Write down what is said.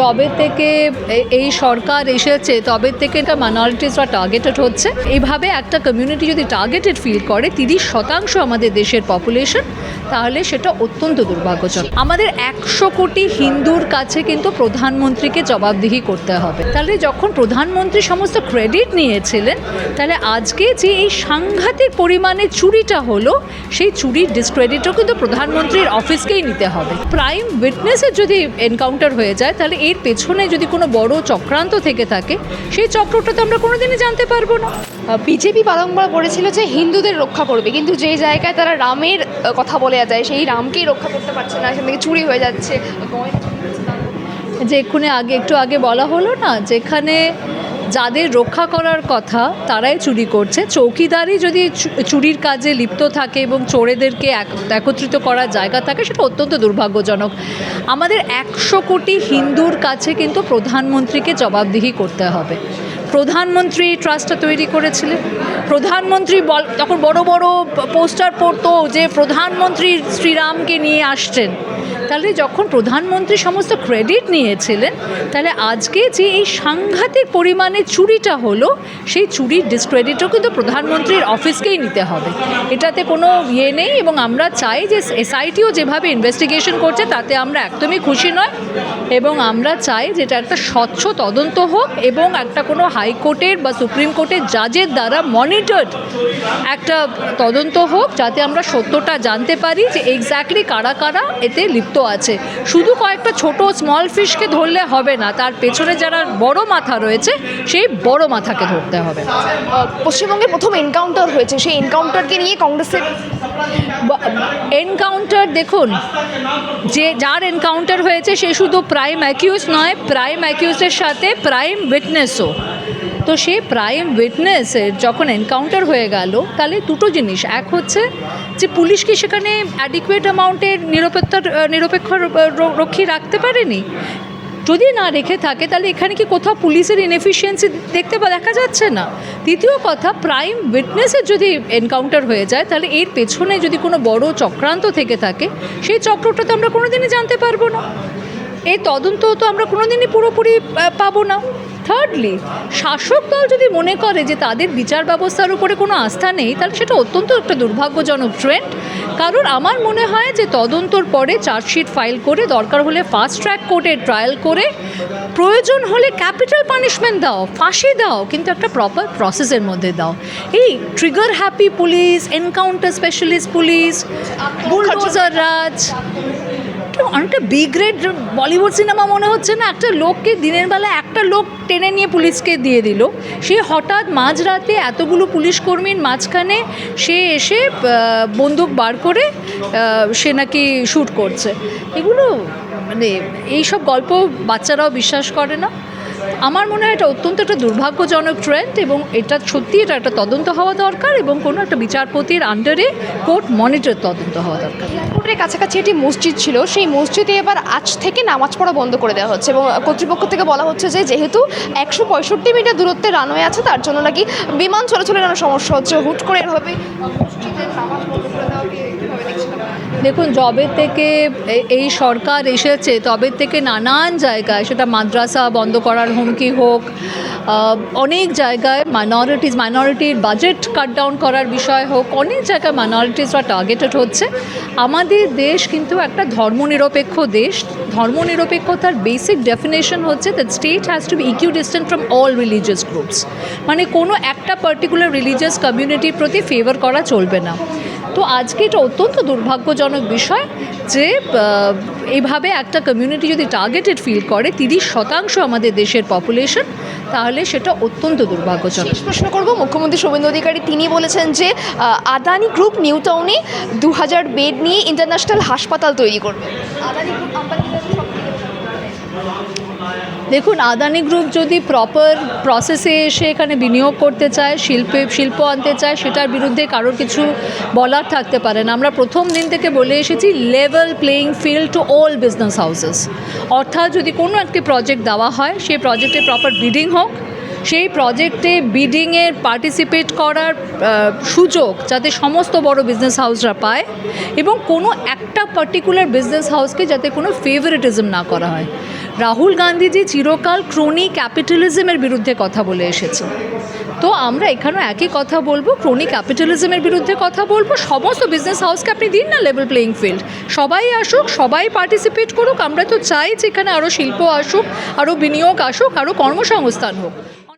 যবে থেকে এই সরকার এসেছে তবে থেকে এটা মাইনরিটিসরা টার্গেটেড হচ্ছে। এইভাবে একটা কমিউনিটি যদি টার্গেটেড ফিল করে 30% আমাদের দেশের পপুলেশন, তাহলে সেটা অত্যন্ত দুর্ভাগ্যজনক। আমাদের 100 কোটি হিন্দুর কাছে কিন্তু প্রধানমন্ত্রীকে জবাবদিহি করতে হবে। তাহলে যখন প্রধানমন্ত্রী সমস্ত ক্রেডিট নিয়েছিলেন, তাহলে আজকে যে এই সাংঘাতিক পরিমাণে চুরিটা হলো, সেই চুরির ডিসক্রেডিটও কিন্তু প্রধানমন্ত্রীর অফিসকেই নিতে হবে। প্রাইম উইটনেসের যদি এনকাউন্টার হয়ে যায়, তাহলে এর পেছনে যদি কোনো বড় চক্রান্ত থেকে থাকে, সেই চক্রটা তো আমরা কোনোদিনই জানতে পারবো না। বিজেপি বারংবার বলেছিল যে হিন্দুদের রক্ষা করবে, কিন্তু যে জায়গায় তারা রামের কথা বলে যায় সেই রামকেই রক্ষা করতে পারছে না, সেখান থেকে চুরি হয়ে যাচ্ছে। যে একটু আগে বলা হলো না, যেখানে যাদের রক্ষা করার কথা তারাই চুরি করছে। চৌকিদারি যদি চুরির কাজে লিপ্ত থাকে এবং চোরেদেরকে একত্রিত করার জায়গা থাকে, সেটা অত্যন্ত দুর্ভাগ্যজনক। আমাদের 100 কোটি হিন্দুর কাছে কিন্তু প্রধানমন্ত্রীকে জবাবদিহি করতে হবে। প্রধানমন্ত্রী ট্রাস্টটা তৈরি করেছিলেন, প্রধানমন্ত্রী তখন বড় বড় পোস্টার পড়তো যে প্রধানমন্ত্রী শ্রীরামকে নিয়ে আসছেন। তাহলে যখন প্রধানমন্ত্রী সমস্ত ক্রেডিট নিয়েছিলেন, তাহলে আজকে যে এই সাংঘাতিক পরিমাণে চুরিটা হলো, সেই চুরির ডিসক্রেডিটও কিন্তু প্রধানমন্ত্রীর অফিসকেই নিতে হবে। এটাতে কোনো নেই। এবং আমরা চাই যে এসআইটিও যেভাবে ইনভেস্টিগেশন করছে, তাতে আমরা একদমই খুশি নয়। এবং আমরা চাই যেটা একটা স্বচ্ছ তদন্ত হোক এবং একটা কোনো হাইকোর্টের বা সুপ্রিম কোর্টের জাজের দ্বারা মনিটর্ড একটা তদন্ত হোক, যাতে আমরা সত্যটা জানতে পারি যে এক্স্যাক্টলি কারা কারা এতে লিপ্ত আছে। শুধু কয়েকটা ছোট স্মল ফিশকে ধরলে হবে না, তার পেছনে যারা বড় মাথা রয়েছে, সেই বড় মাথাকে ধরতে হবে। পশ্চিমবঙ্গে প্রথম এনকাউন্টার হয়েছে, সেই এনকাউন্টারকে নিয়ে কংগ্রেসের এনকাউন্টার, দেখুন, যার এনকাউন্টার হয়েছে সে শুধু প্রাইম অ্যাকিউজ নয়, প্রাইম অ্যাকিউজের সাথে প্রাইম উইটনেসও। তো সেই প্রাইম উইটনেসের যখন এনকাউন্টার হয়ে গেল, তাহলে দুটো জিনিস। এক হচ্ছে যে পুলিশ কি সেখানে অ্যাডিকুয়েট অ্যামাউন্টের নিরপেক্ষ রক্ষী রাখতে পারেনি। যদি না রেখে থাকে, তাহলে এখানে কি কোথাও পুলিশের ইনএফিসিয়েন্সি দেখা যাচ্ছে না। দ্বিতীয় কথা, প্রাইম উইটনেসের যদি এনকাউন্টার হয়ে যায়, তাহলে এর পেছনে যদি কোনো বড় চক্রান্ত থেকে থাকে, সেই চক্রটা তো আমরা কোনোদিনই জানতে পারবো না। এই তদন্ত তো আমরা কোনোদিনই পুরোপুরি পাবো না। থার্ডলি, শাসক দল যদি মনে করে যে তাদের বিচার ব্যবস্থার উপরে কোনো আস্থা নেই, তাহলে সেটা অত্যন্ত একটা দুর্ভাগ্যজনক ট্রেন্ড। কারণ আমার মনে হয় যে তদন্তর পরে চার্জশিট ফাইল করে, দরকার হলে ফাস্ট ট্র্যাক কোর্টে ট্রায়াল করে, প্রয়োজন হলে ক্যাপিটাল পানিশমেন্ট দাও, ফাঁসি দাও, কিন্তু একটা প্রপার প্রসেসের মধ্যে দাও। এই trigger happy police, encounter specialist police, bulldozer raj, অনেকটা বি গ্রেড বলিউড সিনেমা মনে হচ্ছে না? একটা লোককে দিনের বেলা একটা লোক টেনে নিয়ে পুলিশকে দিয়ে দিল, সে হঠাৎ মাঝরাতে এতগুলো পুলিশ কর্মীর মাঝখানে সে এসে বন্দুক বার করে সে নাকি শ্যুট করছে। এগুলো মানে এইসব গল্প বাচ্চারাও বিশ্বাস করে না। আমার মনে হয় এটা অত্যন্ত একটা দুর্ভাগ্যজনক ট্রেন্ড, এবং এটা সত্যি এটা একটা তদন্ত হওয়া দরকার, এবং কোনো একটা বিচারপতির আন্ডারে কোর্ট মনিটর তদন্ত হওয়া দরকার। কোর্টের কাছাকাছি একটি মসজিদ ছিল, সেই মসজিদে এবার আজ থেকে নামাজ পড়া বন্ধ করে দেওয়া হচ্ছে, এবং কর্তৃপক্ষ থেকে বলা হচ্ছে যে যেহেতু 165 মিটার দূরত্বে রানওয়ে আছে, তার জন্য নাকি বিমান চলাচলের নানা সমস্যা হচ্ছে। হুট করে এভাবে মসজিদের নামাজ বন্ধ করে দেওয়া কীভাবে দেখছিলাম? দেখুন, যবে থেকে এই সরকার এসেছে তবে থেকে নানান জায়গায়, সেটা মাদ্রাসা বন্ধ করার হুমকি হোক, অনেক জায়গায় মাইনরিটির বাজেট কাট ডাউন করার বিষয় হোক, অনেক জায়গায় মাইনরিটিসরা টার্গেটেড হচ্ছে। আমাদের দেশ কিন্তু একটা ধর্মনিরপেক্ষ দেশ। ধর্মনিরপেক্ষতার বেসিক ডেফিনেশন হচ্ছে that state has to be equidistant from all religious groups. মানে কোনো একটা পার্টিকুলার রিলিজিয়াস কমিউনিটির প্রতি ফেভার করা চলবে না। তো আজকে এটা অত্যন্ত দুর্ভাগ্যজনক বিষয় যে এইভাবে একটা কমিউনিটি যদি টার্গেটেড ফিল করে 30% আমাদের দেশের পপুলেশন, তাহলে সেটা অত্যন্ত দুর্ভাগ্যজনক। প্রশ্ন করব, মুখ্যমন্ত্রী শুভেন্দু অধিকারী তিনি বলেছেন যে আদানি গ্রুপ নিউ টাউনে 2000 বেড নিয়ে ইন্টারন্যাশনাল হাসপাতাল তৈরি করবে। আদানি গ্রুপ দেখুন, আদানি গ্রুপ যদি প্রপার প্রসেসে এসে এখানে বিনিয়োগ করতে চায়, শিল্প আনতে চায়, সেটার বিরুদ্ধে কারোর কিছু বলার থাকতে পারে না। আমরা প্রথম দিন থেকে বলে এসেছি level playing field to all business houses. অর্থাৎ যদি কোনো একটি প্রজেক্ট দেওয়া হয়, সেই প্রজেক্টে প্রপার বিডিং হোক, সেই প্রজেক্টে বিডিংয়ে পার্টিসিপেট করার সুযোগ যাতে সমস্ত বড় বিজনেস হাউসরা পায়, এবং কোনো একটা পার্টিকুলার বিজনেস হাউসকে যাতে কোনো ফেভারিটিজম না করা হয়। রাহুল গান্ধীজি চিরকাল ক্রোনি ক্যাপিটালিজমের বিরুদ্ধে কথা বলে এসেছে। তো আমরা এখানেও একই কথা বলবো, ক্রোনি ক্যাপিটালিজমের বিরুদ্ধে কথা বলবো। সমস্ত বিজনেস হাউসকে আপনি দিন না লেভেল প্লেইং ফিল্ড, সবাই আসুক, সবাই পার্টিসিপেট করুক। আমরা তো চাই যেখানে আরও শিল্প আসুক, আরও বিনিয়োগ আসুক, আরও কর্মসংস্থান হোক।